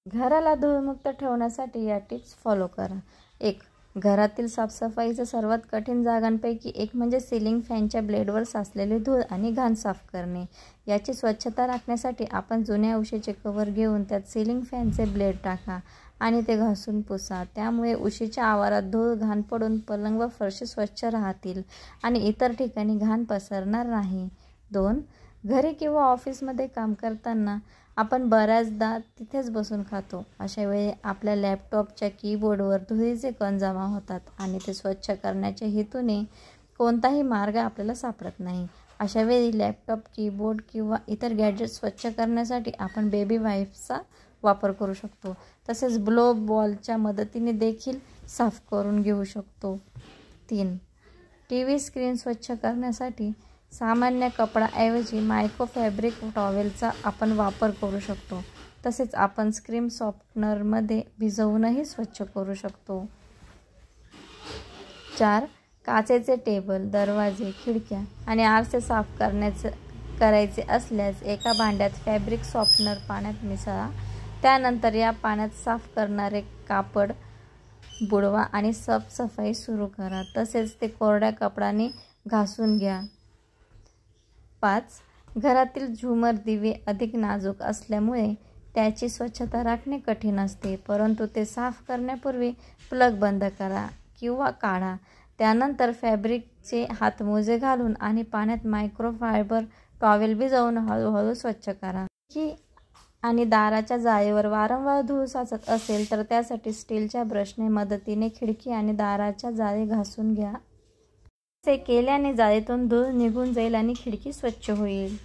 घराला धूळमुक्त ठेवण्यासाठी या टिप्स फॉलो करा. 1. घरातील साफसफाईचं सर्वात कठीण जागांपैकी एक म्हणजे सीलिंग फॅनच्या ब्लेडवर साचलेली धूळ आणि घाण साफ करणे. याची स्वच्छता राखण्यासाठी आपण जुन्या उशीचे कव्हर घेऊन त्यात सीलिंग फॅनचे ब्लेड टाका आणि ते घासून पुसा. त्यामुळे उशीच्या आवारात धूळ घाण पडून पलंग व फरशी स्वच्छ राहतील आणि इतर ठिकाणी घाण पसरणार नाही. 2. घरी किंवा ऑफिसमध्ये काम करताना आपण बऱ्याचदा तिथेच बसून खातो. अशा वेळी आपल्या लॅपटॉपच्या कीबोर्डवर धुळीचे कण जमा होतात आणि ते स्वच्छ करण्याच्या हेतूने कोणताही मार्ग आपल्याला सापडत नाही. अशा वेळी लॅपटॉप, कीबोर्ड किंवा इतर गॅजेट स्वच्छ करण्यासाठी आपण बेबी वाईप्सचा वापर करू शकतो. तसेच ब्लो बॉलच्या मदतीने देखील साफ करून घेऊ शकतो. 3. टीव्ही स्क्रीन स्वच्छ करण्यासाठी सामान्य कपडाऐवजी मायक्रोफॅब्रिक टॉवेलचा आपण वापर करू शकतो. तसेच आपण स्क्रीन सॉफ्टनरमध्ये भिजवूनही स्वच्छ करू शकतो. 4. काचेचे टेबल, दरवाजे, खिडक्या आणि आरसे साफ करायचे असल्यास एका भांड्यात फॅब्रिक सॉफ्टनर पाण्यात मिसळा. त्यानंतर या पाण्यात साफ करणारे कापड बुडवा आणि साफसफाई सुरू करा. तसेच ते कोरड्या कपड्याने घासून घ्या. 5. घरातील झुमर दिवे अधिक नाजूक असल्यामुळे त्याची स्वच्छता राखणे कठीण असते. परंतु ते साफ करण्यापूर्वी प्लग बंद करा किंवा काढा. त्यानंतर फॅब्रिकचे हातमोजे घालून आणि पाण्यात मायक्रोफायबर टॉवेल भिजवून हळूहळू स्वच्छ करा. खिडकी आणि दाराच्या जाळीवर वारंवार धूळ साचत असेल तर त्यासाठी स्टीलच्या ब्रशने मदतीने खिडकी आणि दाराच्या जाळी घासून घ्या. असे केल्याने जाळीतून धूळ निघून जाईल आणि खिडकी स्वच्छ होईल.